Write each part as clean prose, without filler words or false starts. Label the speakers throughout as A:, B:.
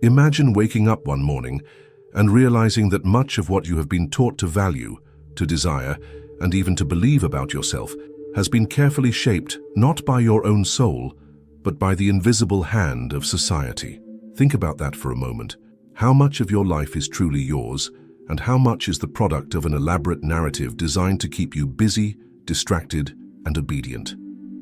A: Imagine waking up one morning and realizing that much of what you have been taught to value, to desire, and even to believe about yourself has been carefully shaped not by your own soul, but by the invisible hand of society. Think about that for a moment. How much of your life is truly yours, and how much is the product of an elaborate narrative designed to keep you busy, distracted, and obedient?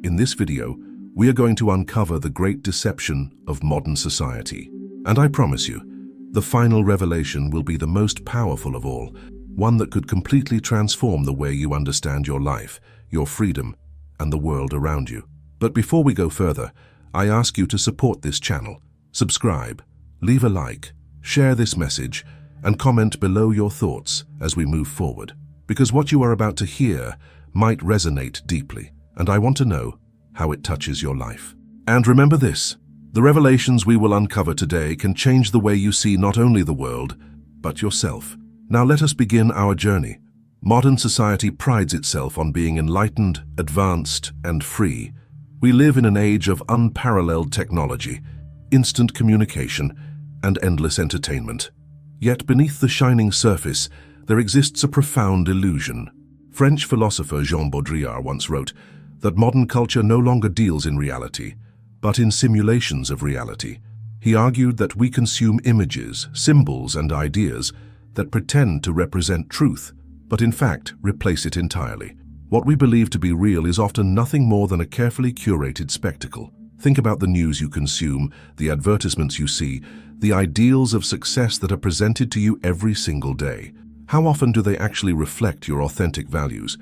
A: In this video, we are going to uncover the great deception of modern society. And I promise you, the final revelation will be the most powerful of all, one that could completely transform the way you understand your life, your freedom, and the world around you. But before we go further, I ask you to support this channel. Subscribe, leave a like, share this message, and comment below your thoughts as we move forward. Because what you are about to hear might resonate deeply, and I want to know how it touches your life. And remember this, the revelations we will uncover today can change the way you see not only the world, but yourself. Now let us begin our journey. Modern society prides itself on being enlightened, advanced, and free. We live in an age of unparalleled technology, instant communication, and endless entertainment. Yet beneath the shining surface, there exists a profound illusion. French philosopher Jean Baudrillard once wrote that modern culture no longer deals in reality, but in simulations of reality. He argued that we consume images, symbols, and ideas that pretend to represent truth, but in fact replace it entirely. What we believe to be real is often nothing more than a carefully curated spectacle. Think about the news you consume, the advertisements you see, the ideals of success that are presented to you every single day. How often do they actually reflect your authentic values?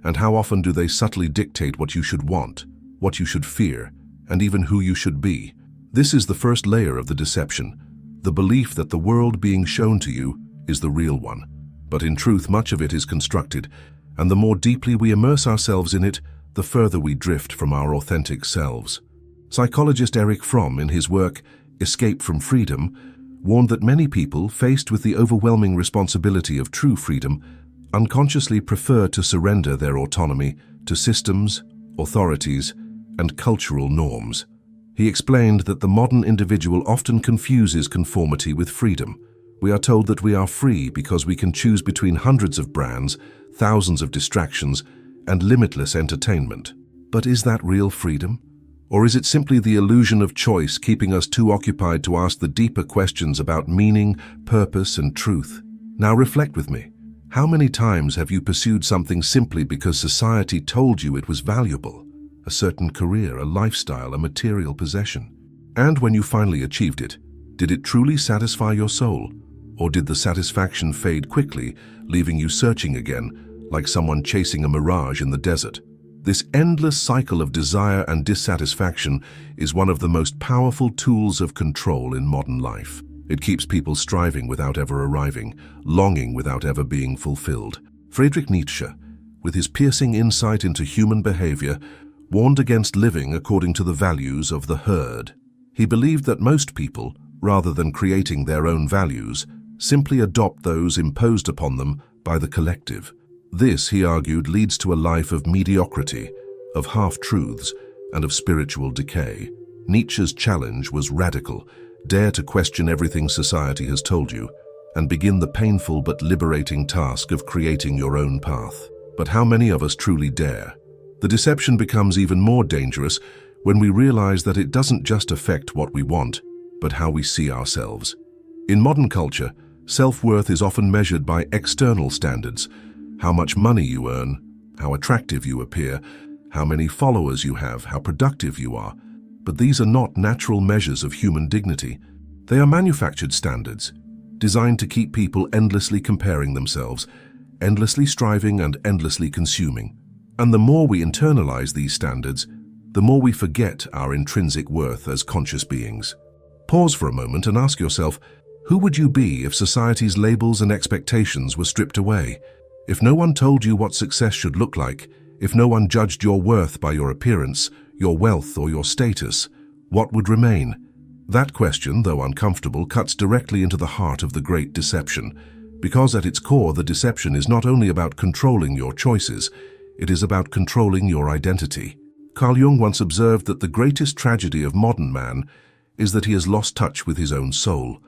A: And how often do they subtly dictate what you should want, what you should fear, and even who you should be? This is the first layer of the deception, the belief that the world being shown to you is the real one. But in truth, much of it is constructed, and the more deeply we immerse ourselves in it, the further we drift from our authentic selves. Psychologist Erich Fromm, in his work Escape from Freedom, warned that many people, faced with the overwhelming responsibility of true freedom, unconsciously prefer to surrender their autonomy to systems, authorities, and cultural norms. He explained that the modern individual often confuses conformity with freedom. We are told that we are free because we can choose between hundreds of brands, thousands of distractions, and limitless entertainment. But is that real freedom? Or is it simply the illusion of choice keeping us too occupied to ask the deeper questions about meaning, purpose, and truth? Now reflect with me. How many times have you pursued something simply because society told you it was valuable? A certain career, a lifestyle, a material possession. And when you finally achieved it, did it truly satisfy your soul? Or did the satisfaction fade quickly, leaving you searching again, like someone chasing a mirage in the desert? This endless cycle of desire and dissatisfaction is one of the most powerful tools of control in modern life. It keeps people striving without ever arriving, longing without ever being fulfilled. Friedrich Nietzsche, with his piercing insight into human behavior, warned against living according to the values of the herd. He believed that most people, rather than creating their own values, simply adopt those imposed upon them by the collective. This, he argued, leads to a life of mediocrity, of half-truths, and of spiritual decay. Nietzsche's challenge was radical. Dare to question everything society has told you, and begin the painful but liberating task of creating your own path. But how many of us truly dare? The deception becomes even more dangerous when we realize that it doesn't just affect what we want, but how we see ourselves. In modern culture, self-worth is often measured by external standards: how much money you earn, how attractive you appear, how many followers you have, how productive you are. But these are not natural measures of human dignity. They are manufactured standards, designed to keep people endlessly comparing themselves, endlessly striving and endlessly consuming. And the more we internalize these standards, the more we forget our intrinsic worth as conscious beings. Pause for a moment and ask yourself, who would you be if society's labels and expectations were stripped away? If no one told you what success should look like, if no one judged your worth by your appearance, your wealth, or your status, what would remain? That question, though uncomfortable, cuts directly into the heart of the great deception, because at its core, the deception is not only about controlling your choices, it is about controlling your identity. Carl Jung once observed that the greatest tragedy of modern man is that he has lost touch with his own soul.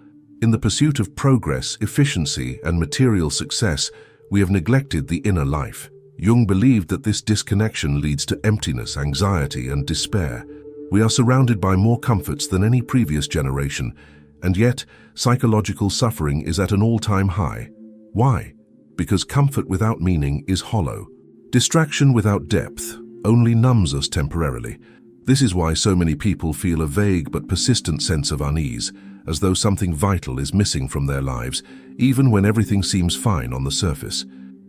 A: In the pursuit of progress, efficiency, and material success, we have neglected the inner life. Jung believed that this disconnection leads to emptiness, anxiety, and despair. We are surrounded by more comforts than any previous generation, and yet psychological suffering is at an all-time high. Why? Because comfort without meaning is hollow. Distraction without depth only numbs us temporarily. This is why so many people feel a vague but persistent sense of unease, as though something vital is missing from their lives, even when everything seems fine on the surface.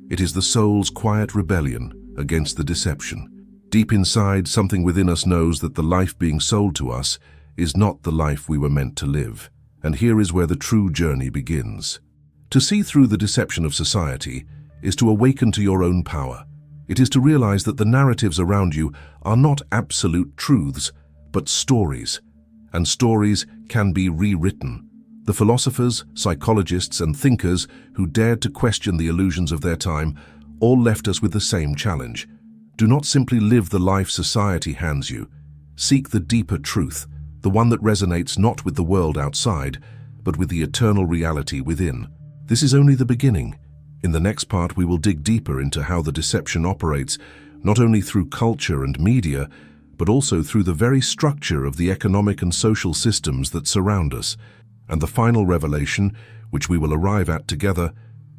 A: It is the soul's quiet rebellion against the deception. Deep inside, something within us knows that the life being sold to us is not the life we were meant to live. And here is where the true journey begins. To see through the deception of society is to awaken to your own power. It is to realize that the narratives around you are not absolute truths, but stories. And stories can be rewritten. The philosophers, psychologists, and thinkers who dared to question the illusions of their time all left us with the same challenge. Do not simply live the life society hands you. Seek the deeper truth, the one that resonates not with the world outside, but with the eternal reality within. This is only the beginning. In the next part, we will dig deeper into how the deception operates, not only through culture and media, but also through the very structure of the economic and social systems that surround us. And the final revelation, which we will arrive at together,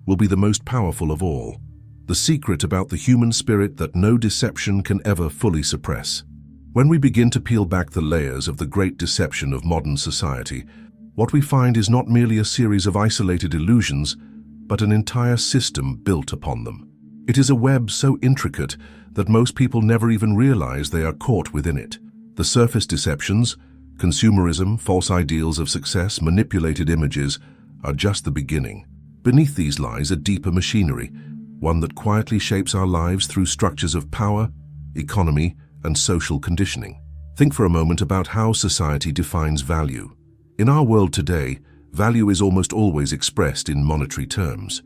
A: will be the most powerful of all. The secret about the human spirit that no deception can ever fully suppress. When we begin to peel back the layers of the great deception of modern society, what we find is not merely a series of isolated illusions, but an entire system built upon them. It is a web so intricate that most people never even realize they are caught within it. The surface deceptions, consumerism, false ideals of success, manipulated images, are just the beginning. Beneath these lies a deeper machinery, one that quietly shapes our lives through structures of power, economy, and social conditioning. Think for a moment about how society defines value. In our world today, value is almost always expressed in monetary terms.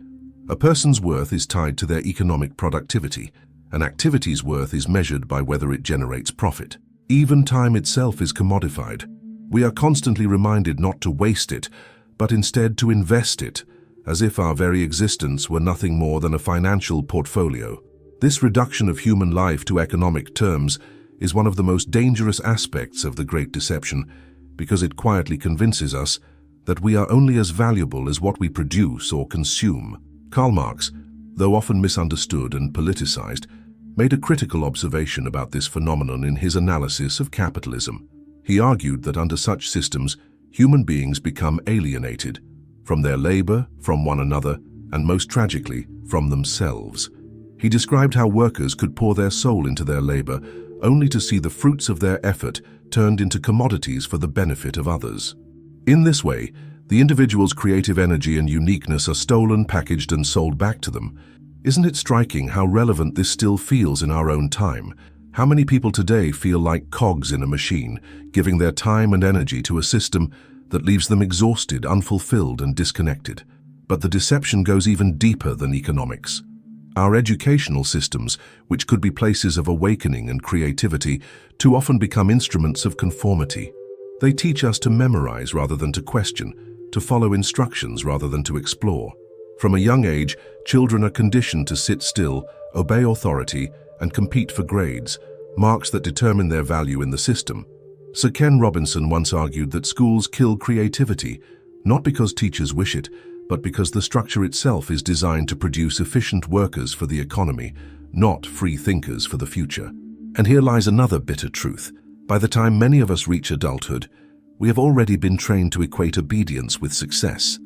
A: A person's worth is tied to their economic productivity. An activity's worth is measured by whether it generates profit. Even time itself is commodified. We are constantly reminded not to waste it, but instead to invest it, as if our very existence were nothing more than a financial portfolio. This reduction of human life to economic terms is one of the most dangerous aspects of the Great Deception, because it quietly convinces us that we are only as valuable as what we produce or consume. Karl Marx, though often misunderstood and politicized, made a critical observation about this phenomenon in his analysis of capitalism. He argued that under such systems, human beings become alienated from their labor, from one another, and most tragically, from themselves. He described how workers could pour their soul into their labor only to see the fruits of their effort turned into commodities for the benefit of others. In this way, the individual's creative energy and uniqueness are stolen, packaged, and sold back to them. Isn't it striking how relevant this still feels in our own time? How many people today feel like cogs in a machine, giving their time and energy to a system that leaves them exhausted, unfulfilled, and disconnected? But the deception goes even deeper than economics. Our educational systems, which could be places of awakening and creativity, too often become instruments of conformity. They teach us to memorize rather than to question, to follow instructions rather than to explore. From a young age, children are conditioned to sit still, obey authority, and compete for grades, marks that determine their value in the system. Sir Ken Robinson once argued that schools kill creativity, not because teachers wish it, but because the structure itself is designed to produce efficient workers for the economy, not free thinkers for the future. And here lies another bitter truth. By the time many of us reach adulthood, we have already been trained to equate obedience with success.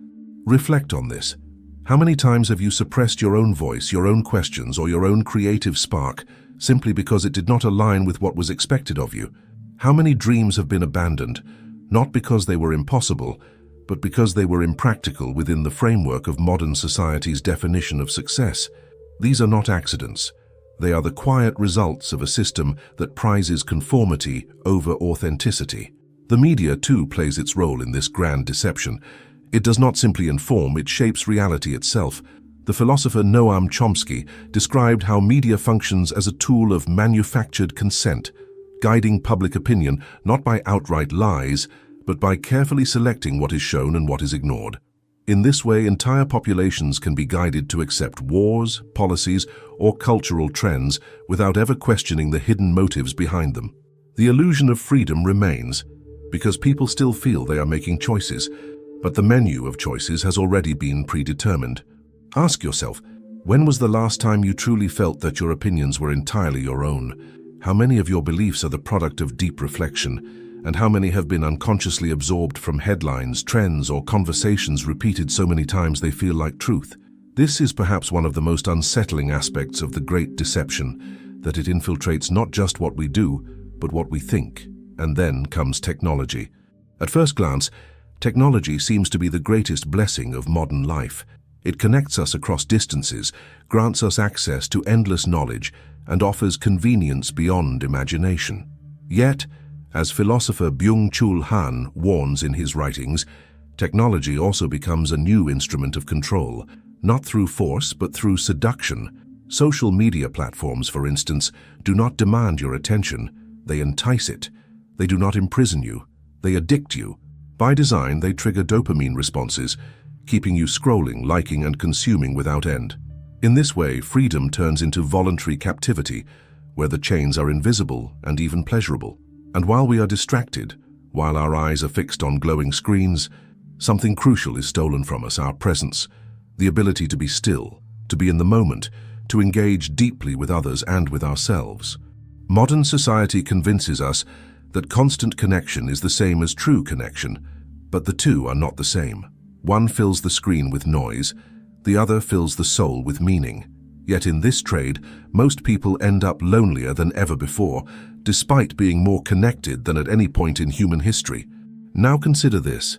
A: Reflect on this. How many times have you suppressed your own voice, your own questions, or your own creative spark simply because it did not align with what was expected of you? How many dreams have been abandoned, not because they were impossible, but because they were impractical within the framework of modern society's definition of success? These are not accidents. They are the quiet results of a system that prizes conformity over authenticity. The media, too, plays its role in this grand deception. It does not simply inform, it shapes reality itself. The philosopher Noam Chomsky described how media functions as a tool of manufactured consent, guiding public opinion not by outright lies, but by carefully selecting what is shown and what is ignored. In this way, entire populations can be guided to accept wars, policies, or cultural trends without ever questioning the hidden motives behind them. The illusion of freedom remains, because people still feel they are making choices, but the menu of choices has already been predetermined. Ask yourself, when was the last time you truly felt that your opinions were entirely your own? How many of your beliefs are the product of deep reflection? And how many have been unconsciously absorbed from headlines, trends, or conversations repeated so many times they feel like truth? This is perhaps one of the most unsettling aspects of the Great Deception, that it infiltrates not just what we do, but what we think. And then comes technology. At first glance, technology seems to be the greatest blessing of modern life. It connects us across distances, grants us access to endless knowledge, and offers convenience beyond imagination. Yet, as philosopher Byung-Chul Han warns in his writings, technology also becomes a new instrument of control, not through force but through seduction. Social media platforms, for instance, do not demand your attention, they entice it. They do not imprison you, they addict you. By design, they trigger dopamine responses, keeping you scrolling, liking, and consuming without end. In this way, freedom turns into voluntary captivity, where the chains are invisible and even pleasurable. And while we are distracted, while our eyes are fixed on glowing screens, something crucial is stolen from us: our presence, the ability to be still, to be in the moment, to engage deeply with others and with ourselves. Modern society convinces us that constant connection is the same as true connection, but the two are not the same. One fills the screen with noise, the other fills the soul with meaning. Yet in this trade, most people end up lonelier than ever before, despite being more connected than at any point in human history. Now consider this.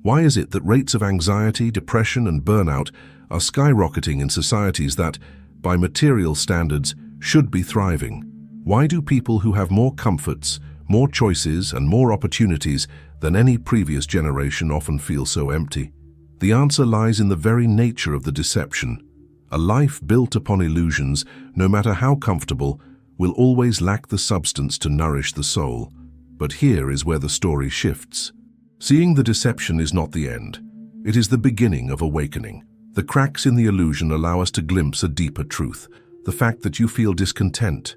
A: Why is it that rates of anxiety, depression, and burnout are skyrocketing in societies that, by material standards, should be thriving? Why do people who have more comforts, more choices, and more opportunities than any previous generation often feel so empty? The answer lies in the very nature of the deception. A life built upon illusions, no matter how comfortable, will always lack the substance to nourish the soul. But here is where the story shifts. Seeing the deception is not the end. It is the beginning of awakening. The cracks in the illusion allow us to glimpse a deeper truth. The fact that you feel discontent,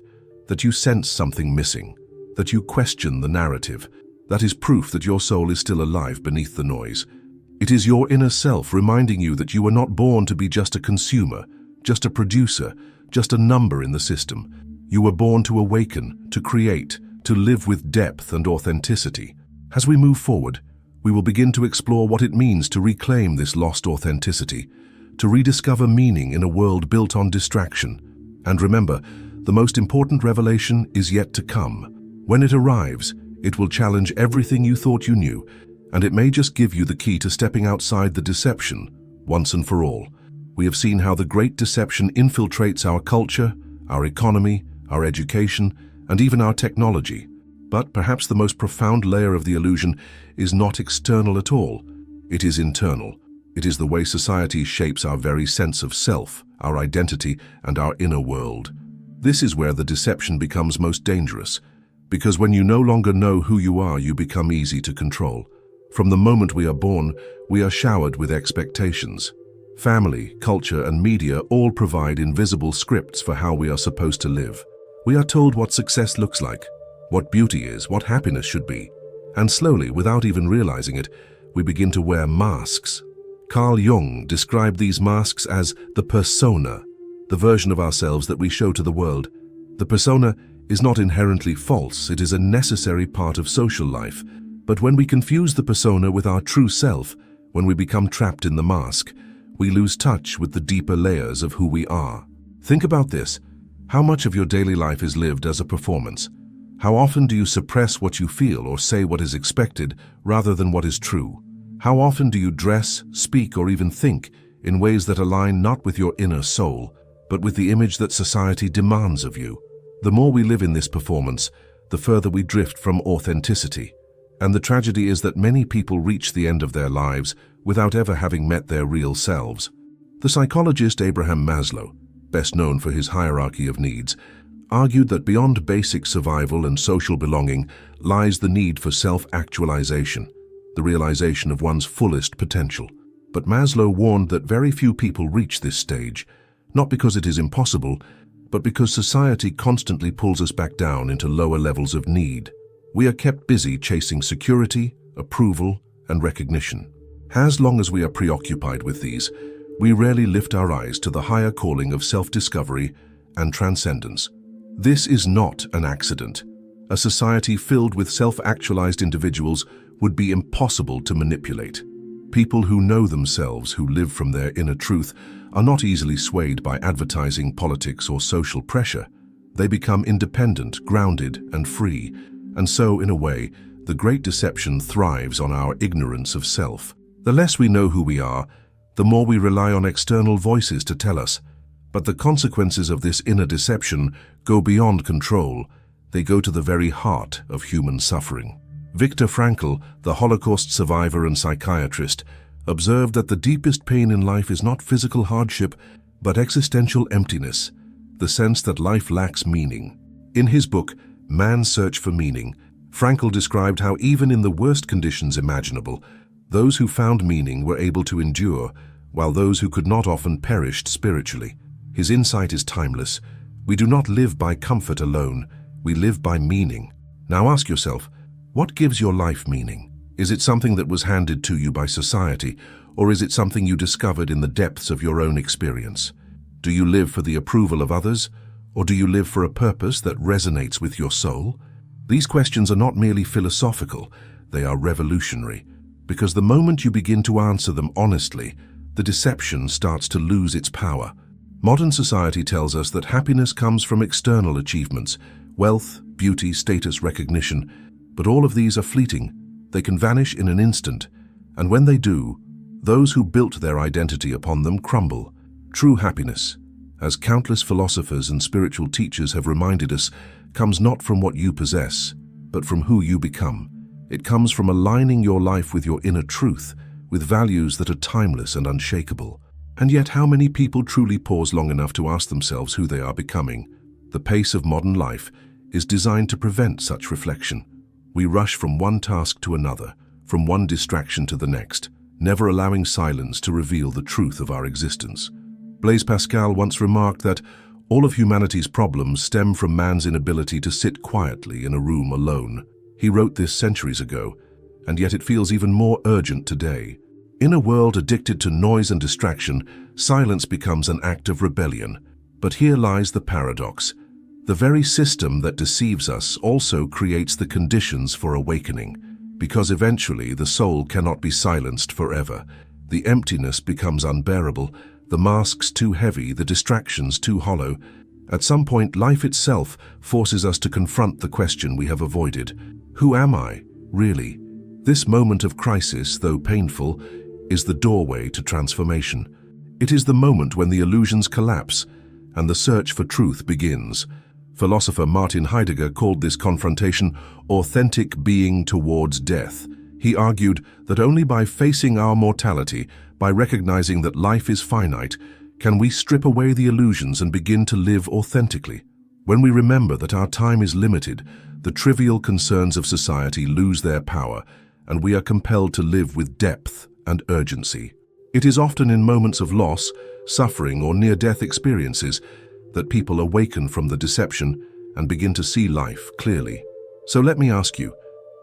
A: that you sense something missing, that you question the narrative, that is proof that your soul is still alive beneath the noise. It is your inner self reminding you that you were not born to be just a consumer, just a producer, just a number in the system. You were born to awaken, to create, to live with depth and authenticity. As we move forward, we will begin to explore what it means to reclaim this lost authenticity, to rediscover meaning in a world built on distraction. And remember, the most important revelation is yet to come. When it arrives, it will challenge everything you thought you knew, and it may just give you the key to stepping outside the deception, once and for all. We have seen how the Great Deception infiltrates our culture, our economy, our education, and even our technology. But perhaps the most profound layer of the illusion is not external at all. It is internal. It is the way society shapes our very sense of self, our identity, and our inner world. This is where the deception becomes most dangerous, because when you no longer know who you are, you become easy to control. From the moment we are born, we are showered with expectations. Family, culture, and media all provide invisible scripts for how we are supposed to live. We are told what success looks like, what beauty is, what happiness should be. And slowly, without even realizing it, we begin to wear masks. Carl Jung described these masks as the persona, the version of ourselves that we show to the world. The persona is not inherently false, it is a necessary part of social life. But when we confuse the persona with our true self, when we become trapped in the mask, we lose touch with the deeper layers of who we are. Think about this. How much of your daily life is lived as a performance? How often do you suppress what you feel or say what is expected rather than what is true? How often do you dress, speak, or even think in ways that align not with your inner soul, but with the image that society demands of you? The more we live in this performance, the further we drift from authenticity. And the tragedy is that many people reach the end of their lives without ever having met their real selves. The psychologist Abraham Maslow, best known for his hierarchy of needs, argued that beyond basic survival and social belonging lies the need for self-actualization. the realization of one's fullest potential. But Maslow warned that very few people reach this stage, not because it is impossible, but because society constantly pulls us back down into lower levels of need. We are kept busy chasing security, approval, and recognition. As long as we are preoccupied with these, we rarely lift our eyes to the higher calling of self-discovery and transcendence. This is not an accident. A society filled with self-actualized individuals would be impossible to manipulate. People who know themselves, who live from their inner truth, are not easily swayed by advertising, politics, or social pressure. They become independent, grounded, and free. And so, in a way, the Great Deception thrives on our ignorance of self. The less we know who we are, the more we rely on external voices to tell us. But the consequences of this inner deception go beyond control. They go to the very heart of human suffering. Viktor Frankl, the Holocaust survivor and psychiatrist, observed that the deepest pain in life is not physical hardship, but existential emptiness, the sense that life lacks meaning. In his book, Man's Search for Meaning, Frankl described how even in the worst conditions imaginable, those who found meaning were able to endure, while those who could not often perished spiritually. His insight is timeless. We do not live by comfort alone, we live by meaning. Now ask yourself, what gives your life meaning? Is it something that was handed to you by society, or is it something you discovered in the depths of your own experience? Do you live for the approval of others, or do you live for a purpose that resonates with your soul? These questions are not merely philosophical, they are revolutionary, because the moment you begin to answer them honestly, the deception starts to lose its power. Modern society tells us that happiness comes from external achievements, wealth, beauty, status, recognition, but all of these are fleeting. They can vanish in an instant, and when they do, those who built their identity upon them crumble. True happiness, as countless philosophers and spiritual teachers have reminded us, comes not from what you possess, but from who you become. It comes from aligning your life with your inner truth, with values that are timeless and unshakable. And yet, how many people truly pause long enough to ask themselves who they are becoming? The pace of modern life is designed to prevent such reflection. We rush from one task to another, from one distraction to the next, never allowing silence to reveal the truth of our existence. Blaise Pascal once remarked that all of humanity's problems stem from man's inability to sit quietly in a room alone. He wrote this centuries ago, and yet it feels even more urgent today. In a world addicted to noise and distraction, silence becomes an act of rebellion. But here lies the paradox. The very system that deceives us also creates the conditions for awakening, because eventually the soul cannot be silenced forever. The emptiness becomes unbearable, the masks too heavy, the distractions too hollow. At some point, life itself forces us to confront the question we have avoided. Who am I, really? This moment of crisis, though painful, is the doorway to transformation. It is the moment when the illusions collapse and the search for truth begins. Philosopher Martin Heidegger called this confrontation authentic being towards death. He argued that only by facing our mortality, by recognizing that life is finite, can we strip away the illusions and begin to live authentically. When we remember that our time is limited, the trivial concerns of society lose their power, and we are compelled to live with depth and urgency. It is often in moments of loss, suffering, or near-death experiences that people awaken from the deception and begin to see life clearly. So let me ask you,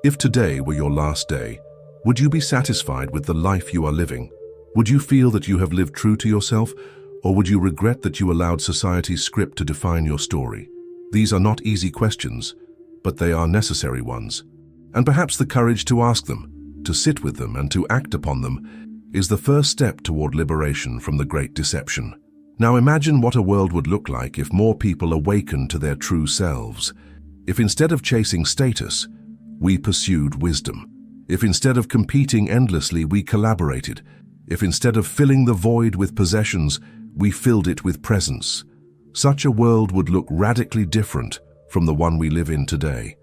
A: if today were your last day, would you be satisfied with the life you are living? Would you feel that you have lived true to yourself, or would you regret that you allowed society's script to define your story? These are not easy questions, but they are necessary ones. And perhaps the courage to ask them, to sit with them, and to act upon them is the first step toward liberation from the great deception. Now imagine what a world would look like if more people awakened to their true selves. If instead of chasing status, we pursued wisdom. If instead of competing endlessly, we collaborated. If instead of filling the void with possessions, we filled it with presence. Such a world would look radically different from the one we live in today.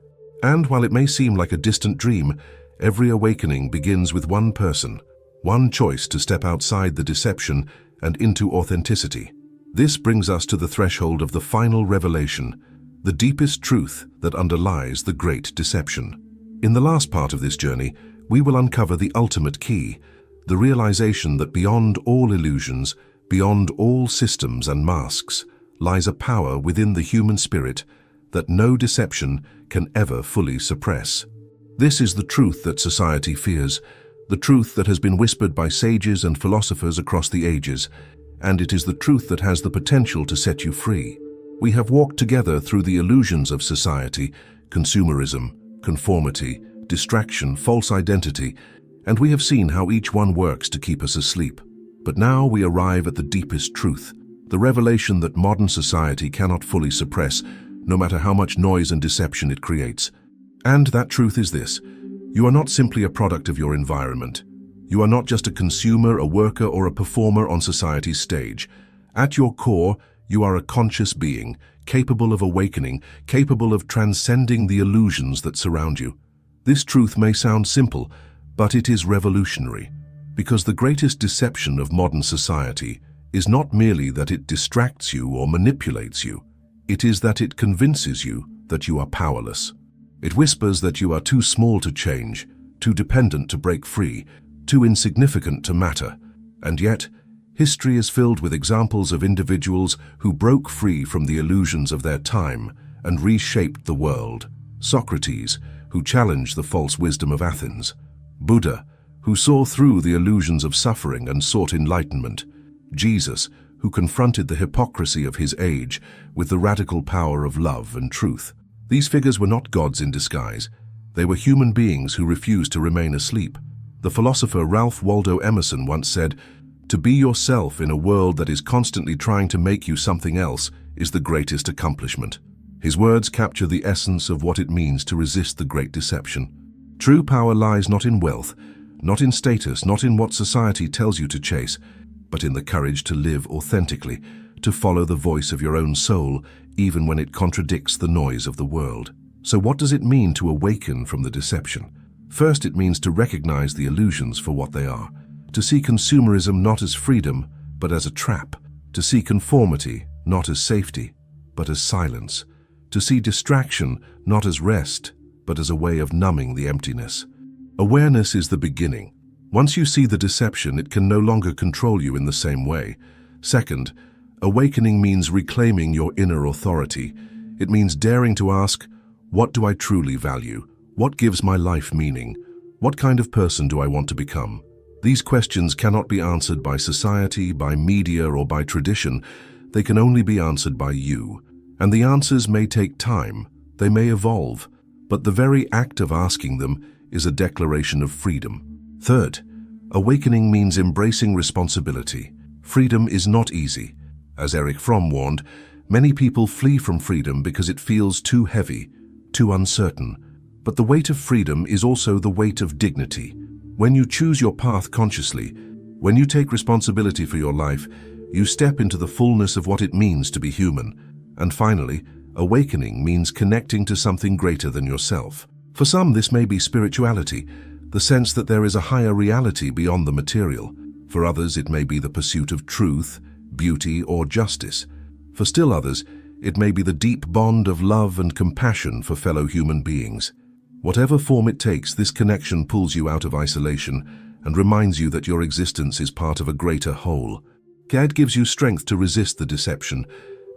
A: And while it may seem like a distant dream, every awakening begins with one person, one choice to step outside the deception and into authenticity. This brings us to the threshold of the final revelation, the deepest truth that underlies the great deception. In the last part of this journey, we will uncover the ultimate key, the realization that beyond all illusions, beyond all systems and masks, lies a power within the human spirit that no deception can ever fully suppress. This is the truth that society fears, the truth that has been whispered by sages and philosophers across the ages, and it is the truth that has the potential to set you free. We have walked together through the illusions of society, consumerism, conformity, distraction, false identity, and we have seen how each one works to keep us asleep. But now we arrive at the deepest truth, the revelation that modern society cannot fully suppress, no matter how much noise and deception it creates. And that truth is this: you are not simply a product of your environment. You are not just a consumer, a worker, or a performer on society's stage. At your core, you are a conscious being, capable of awakening, capable of transcending the illusions that surround you. This truth may sound simple, but it is revolutionary, because the greatest deception of modern society is not merely that it distracts you or manipulates you. It is that it convinces you that you are powerless. It whispers that you are too small to change, too dependent to break free, too insignificant to matter. And yet, history is filled with examples of individuals who broke free from the illusions of their time and reshaped the world. Socrates, who challenged the false wisdom of Athens. Buddha, who saw through the illusions of suffering and sought enlightenment. Jesus, who confronted the hypocrisy of his age with the radical power of love and truth. These figures were not gods in disguise. They were human beings who refused to remain asleep. The philosopher Ralph Waldo Emerson once said, "To be yourself in a world that is constantly trying to make you something else is the greatest accomplishment." His words capture the essence of what it means to resist the great deception. True power lies not in wealth, not in status, not in what society tells you to chase, but in the courage to live authentically, to follow the voice of your own soul, even when it contradicts the noise of the world. So what does it mean to awaken from the deception? First, it means to recognize the illusions for what they are, to see consumerism not as freedom, but as a trap, to see conformity not as safety, but as silence, to see distraction not as rest, but as a way of numbing the emptiness. Awareness is the beginning. Once you see the deception, it can no longer control you in the same way. Second, awakening means reclaiming your inner authority. It means daring to ask, what do I truly value? What gives my life meaning? What kind of person do I want to become? These questions cannot be answered by society, by media, or by tradition. They can only be answered by you. And the answers may take time, they may evolve, but the very act of asking them is a declaration of freedom. Third, awakening means embracing responsibility. Freedom is not easy. As Erich Fromm warned, many people flee from freedom because it feels too heavy, too uncertain. But the weight of freedom is also the weight of dignity. When you choose your path consciously, when you take responsibility for your life, you step into the fullness of what it means to be human. And finally, awakening means connecting to something greater than yourself. For some, this may be spirituality, the sense that there is a higher reality beyond the material. For others, it may be the pursuit of truth, beauty, or justice. For still others, it may be the deep bond of love and compassion for fellow human beings. Whatever form it takes, this connection pulls you out of isolation and reminds you that your existence is part of a greater whole. God gives you strength to resist the deception,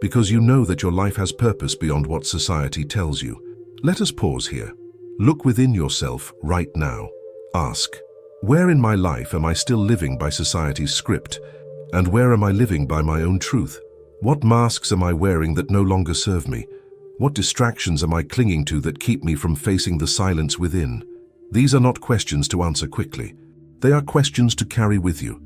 A: because you know that your life has purpose beyond what society tells you. Let us pause here. Look within yourself right now. Ask, where in my life am I still living by society's script? And where am I living by my own truth? What masks am I wearing that no longer serve me? What distractions am I clinging to that keep me from facing the silence within? These are not questions to answer quickly. They are questions to carry with you,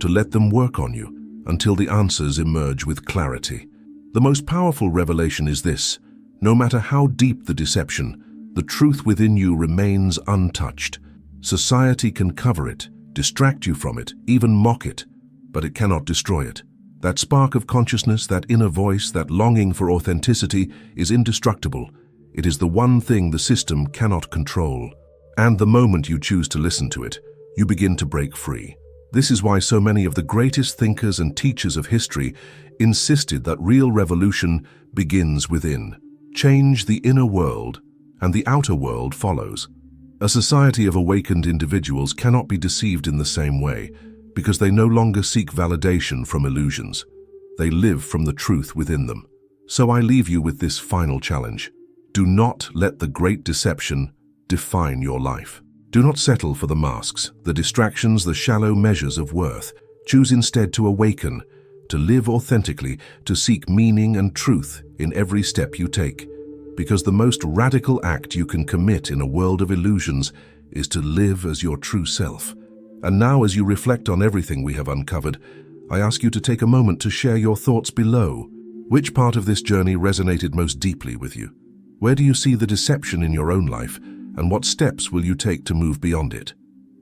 A: to let them work on you until the answers emerge with clarity. The most powerful revelation is this: no matter how deep the deception, the truth within you remains untouched. Society can cover it, distract you from it, even mock it, but it cannot destroy it. That spark of consciousness, that inner voice, that longing for authenticity is indestructible. It is the one thing the system cannot control. And the moment you choose to listen to it, you begin to break free. This is why so many of the greatest thinkers and teachers of history insisted that real revolution begins within. Change the inner world, and the outer world follows. A society of awakened individuals cannot be deceived in the same way because they no longer seek validation from illusions. They live from the truth within them. So I leave you with this final challenge. Do not let the great deception define your life. Do not settle for the masks, the distractions, the shallow measures of worth. Choose instead to awaken, to live authentically, to seek meaning and truth in every step you take. Because the most radical act you can commit in a world of illusions is to live as your true self. And now, as you reflect on everything we have uncovered, I ask you to take a moment to share your thoughts below. Which part of this journey resonated most deeply with you? Where do you see the deception in your own life, and what steps will you take to move beyond it?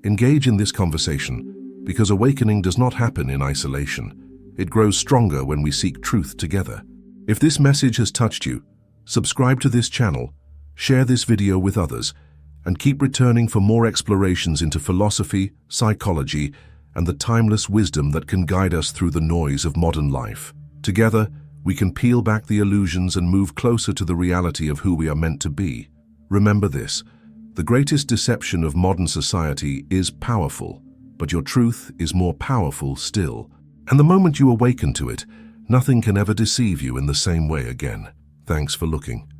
A: Engage in this conversation, because awakening does not happen in isolation. It grows stronger when we seek truth together. If this message has touched you, subscribe to this channel, share this video with others, and keep returning for more explorations into philosophy, psychology, and the timeless wisdom that can guide us through the noise of modern life. Together, we can peel back the illusions and move closer to the reality of who we are meant to be. Remember this, the greatest deception of modern society is powerful, but your truth is more powerful still. And the moment you awaken to it, nothing can ever deceive you in the same way again. Thanks for looking.